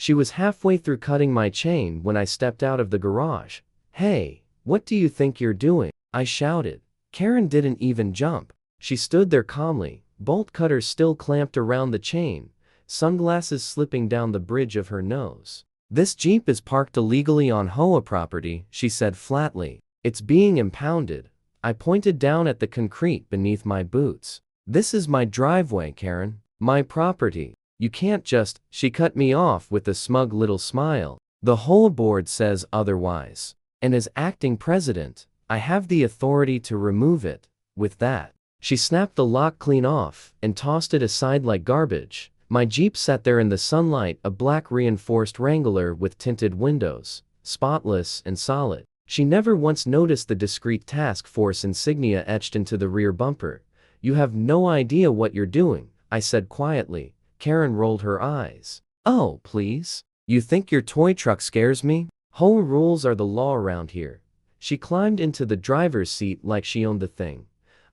She was halfway through cutting my chain when I stepped out of the garage. "Hey, what do you think you're doing?" I shouted. Karen didn't even jump. She stood there calmly, bolt cutters still clamped around the chain, sunglasses slipping down the bridge of her nose. "This Jeep is parked illegally on HOA property," she said flatly. "It's being impounded." I pointed down at the concrete beneath my boots. "This is my driveway, Karen. My property. You can't just—" She cut me off with a smug little smile. "The HOA board says otherwise. And as acting president, I have the authority to remove it." With that, she snapped the lock clean off and tossed it aside like garbage. My Jeep sat there in the sunlight, a black reinforced Wrangler with tinted windows, spotless and solid. She never once noticed the discreet task force insignia etched into the rear bumper. "You have no idea what you're doing," I said quietly. Karen rolled her eyes. "Oh, please? You think your toy truck scares me? HOA rules are the law around here." She climbed into the driver's seat like she owned the thing.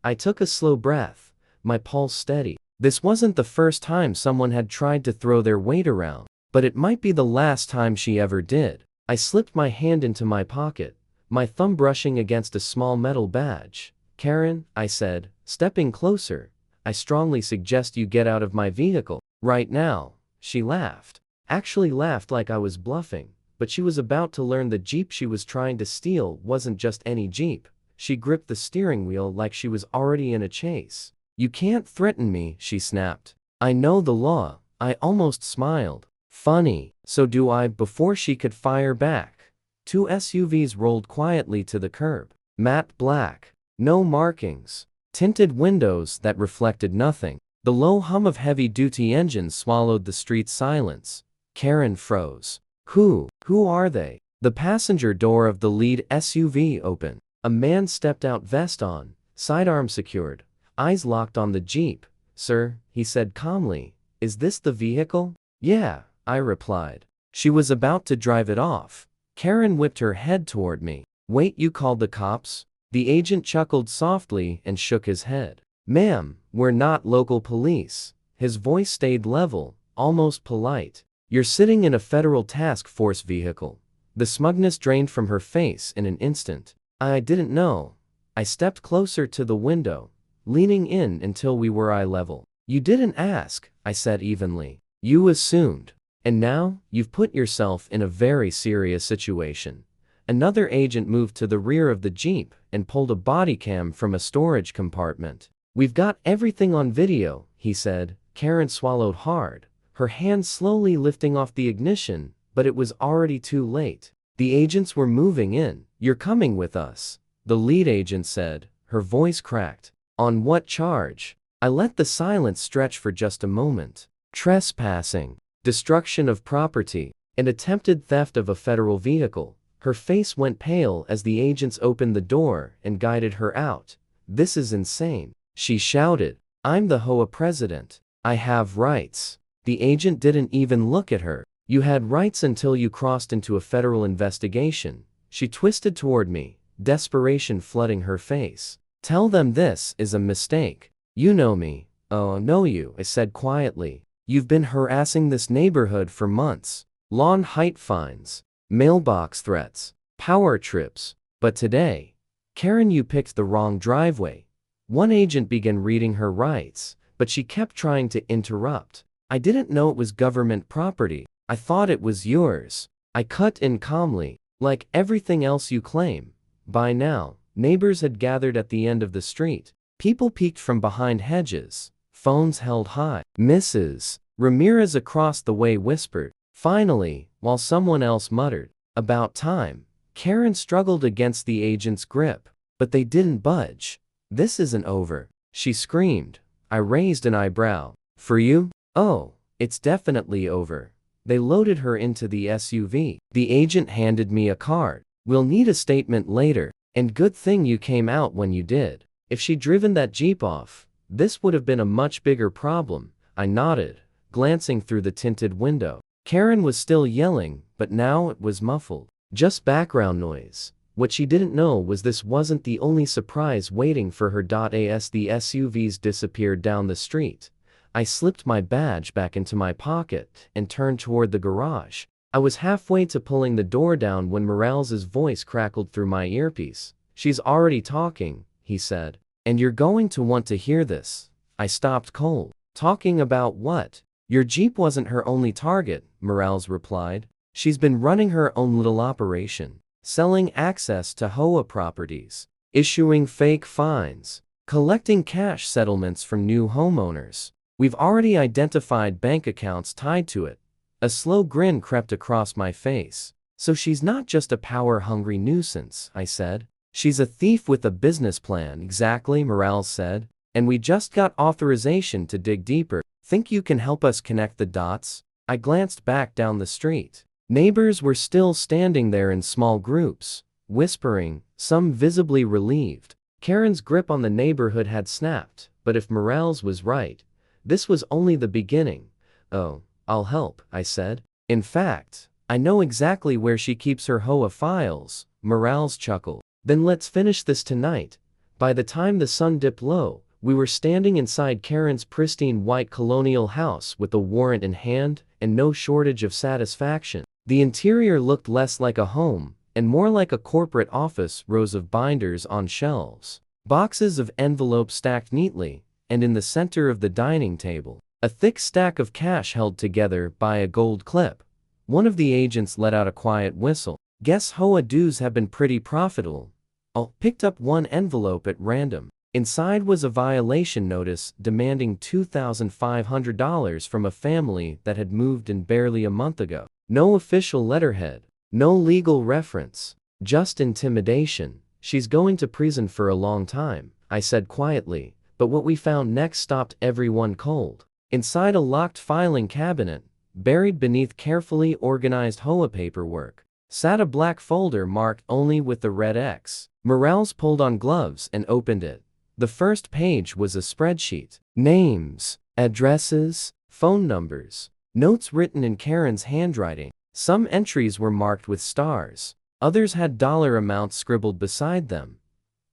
I took a slow breath, my pulse steady. This wasn't the first time someone had tried to throw their weight around, but it might be the last time she ever did. I slipped my hand into my pocket, my thumb brushing against a small metal badge. "Karen," I said, stepping closer, "I strongly suggest you get out of my vehicle. Right now." She laughed. Actually laughed like I was bluffing, but she was about to learn the Jeep she was trying to steal wasn't just any Jeep. She gripped the steering wheel like she was already in a chase. "You can't threaten me," she snapped. "I know the law." I almost smiled. "Funny, so do I." Before she could fire back, two SUVs rolled quietly to the curb. Matte black. No markings. Tinted windows that reflected nothing. The low hum of heavy-duty engines swallowed the street's silence. Karen froze. Who are they?" The passenger door of the lead SUV opened. A man stepped out, vest on, sidearm secured, eyes locked on the Jeep. "Sir," he said calmly, "is this the vehicle?" "Yeah," I replied. She was about to drive it off. Karen whipped her head toward me. "Wait, you called the cops?" The agent chuckled softly and shook his head. "Ma'am, we're not local police." His voice stayed level, almost polite. "You're sitting in a federal task force vehicle." The smugness drained from her face in an instant. "I didn't know." I stepped closer to the window, leaning in until we were eye level. "You didn't ask," I said evenly. "You assumed. And now, you've put yourself in a very serious situation." Another agent moved to the rear of the Jeep and pulled a body cam from a storage compartment. "We've got everything on video," he said. Karen swallowed hard, her hand slowly lifting off the ignition, but it was already too late. The agents were moving in. "You're coming with us," the lead agent said, her voice cracked. "On what charge?" I let the silence stretch for just a moment. "Trespassing, destruction of property, and attempted theft of a federal vehicle." Her face went pale as the agents opened the door and guided her out. "This is insane," she shouted. "I'm the HOA president. I have rights." The agent didn't even look at her. "You had rights until you crossed into a federal investigation." She twisted toward me, desperation flooding her face. "Tell them this is a mistake. You know me." "Oh, know you," I said quietly. "You've been harassing this neighborhood for months. Lawn height fines, mailbox threats, power trips. But today, Karen, you picked the wrong driveway." One agent began reading her rights, but she kept trying to interrupt. "I didn't know it was government property. I thought it was yours." I cut in calmly. "Like everything else you claim." By now, neighbors had gathered at the end of the street. People peeked from behind hedges, phones held high. "Mrs. Ramirez across the way whispered. Finally, while someone else muttered, "About time." Karen struggled against the agent's grip, but they didn't budge. "This isn't over," she screamed. I raised an eyebrow. "For you? Oh, it's definitely over." They loaded her into the SUV. The agent handed me a card. "We'll need a statement later, and good thing you came out when you did. If she'd driven that Jeep off, this would have been a much bigger problem." I nodded, glancing through the tinted window. Karen was still yelling, but now it was muffled. Just background noise. What she didn't know was this wasn't the only surprise waiting for her. As the SUVs disappeared down the street, I slipped my badge back into my pocket and turned toward the garage. I was halfway to pulling the door down when Morales's voice crackled through my earpiece. "She's already talking," he said. "And you're going to want to hear this." I stopped cold. "Talking about what?" "Your Jeep wasn't her only target," Morales replied. "She's been running her own little operation, selling access to HOA properties, issuing fake fines, collecting cash settlements from new homeowners. We've already identified bank accounts tied to it." A slow grin crept across my face. "So she's not just a power-hungry nuisance," I said. "She's a thief with a business plan." "Exactly," Morales said. "And we just got authorization to dig deeper. Think you can help us connect the dots?" I glanced back down the street. Neighbors were still standing there in small groups, whispering, some visibly relieved. Karen's grip on the neighborhood had snapped, but if Morales was right, this was only the beginning. "Oh, I'll help," I said. "In fact, I know exactly where she keeps her HOA files." Morales chuckled. "Then let's finish this tonight." By the time the sun dipped low, we were standing inside Karen's pristine white colonial house with a warrant in hand and no shortage of satisfaction. The interior looked less like a home and more like a corporate office. Rows of binders on shelves, boxes of envelopes stacked neatly, and in the center of the dining table, a thick stack of cash held together by a gold clip. One of the agents let out a quiet whistle. "Guess HOA dues have been pretty profitable." I picked up one envelope at random. Inside was a violation notice demanding $2,500 from a family that had moved in barely a month ago. No official letterhead, no legal reference, just intimidation. "She's going to prison for a long time," I said quietly, but what we found next stopped everyone cold. Inside a locked filing cabinet, buried beneath carefully organized HOA paperwork, sat a black folder marked only with the red X. Morales pulled on gloves and opened it. The first page was a spreadsheet. Names, addresses, phone numbers, notes written in Karen's handwriting. Some entries were marked with stars. Others had dollar amounts scribbled beside them.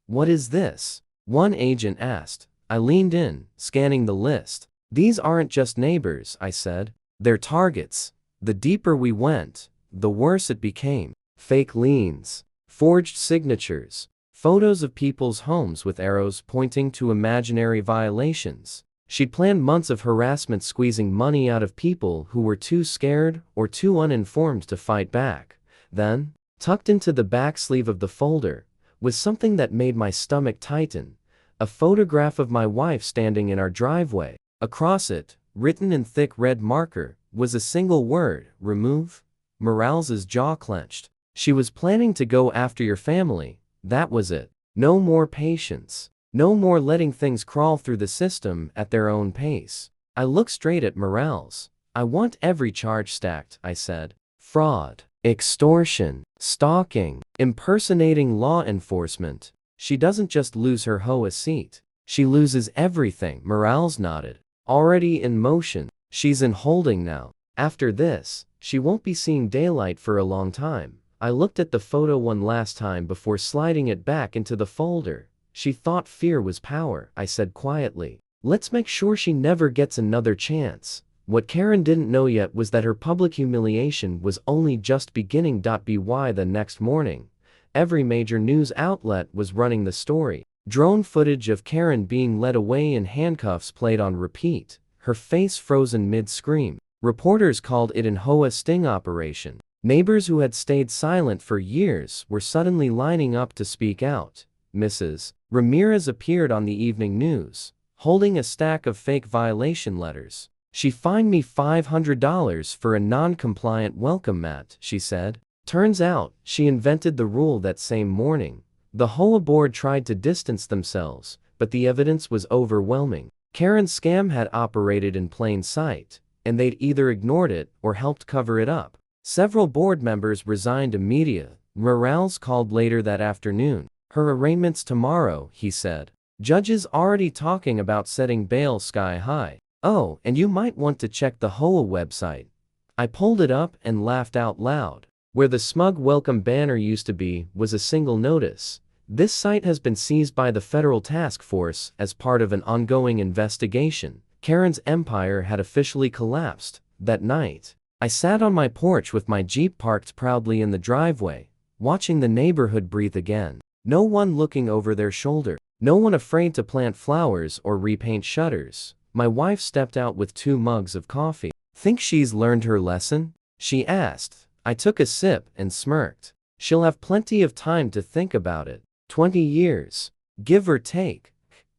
"What is this?" one agent asked. I leaned in, scanning the list. "These aren't just neighbors," I said. "They're targets." The deeper we went, the worse it became. Fake liens, forged signatures, photos of people's homes with arrows pointing to imaginary violations. She'd planned months of harassment, squeezing money out of people who were too scared or too uninformed to fight back. Then, tucked into the back sleeve of the folder, was something that made my stomach tighten. A photograph of my wife standing in our driveway. Across it, written in thick red marker, was a single word: remove. Morales's jaw clenched. "She was planning to go after your family, that was it. No more patience. No more letting things crawl through the system at their own pace." I looked straight at Morales. "I want every charge stacked," I said. "Fraud, extortion, stalking, impersonating law enforcement. She doesn't just lose her HOA seat. She loses everything." Morales nodded. "Already in motion. She's in holding now. After this, she won't be seeing daylight for a long time." I looked at the photo one last time before sliding it back into the folder. "She thought fear was power," I said quietly. "Let's make sure she never gets another chance." What Karen didn't know yet was that her public humiliation was only just beginning. By the next morning, every major news outlet was running the story. Drone footage of Karen being led away in handcuffs played on repeat, her face frozen mid-scream. Reporters called it an HOA sting operation. Neighbors who had stayed silent for years were suddenly lining up to speak out. Mrs. Ramirez appeared on the evening news, holding a stack of fake violation letters. "She fined me $500 for a non-compliant welcome mat," she said. Turns out, she invented the rule that same morning. The HOA board tried to distance themselves, but the evidence was overwhelming. Karen's scam had operated in plain sight, and they'd either ignored it or helped cover it up. Several board members resigned immediately. Morales called later that afternoon. "Her arraignment's tomorrow," he said. "Judges already talking about setting bail sky high. Oh, and you might want to check the HOA website." I pulled it up and laughed out loud. Where the smug welcome banner used to be was a single notice: "This site has been seized by the federal task force as part of an ongoing investigation. Karen's empire had officially collapsed. That night, I sat on my porch with my Jeep parked proudly in the driveway, watching the neighborhood breathe again. No one looking over their shoulder. No one afraid to plant flowers or repaint shutters. My wife stepped out with 2 mugs of coffee. "Think she's learned her lesson?" she asked. I took a sip and smirked. "She'll have plenty of time to think about it. 20 years. Give or take."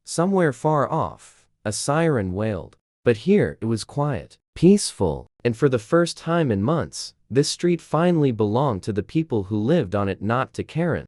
Somewhere far off, a siren wailed. But here it was quiet, peaceful, and for the first time in months, this street finally belonged to the people who lived on it, not to Karen.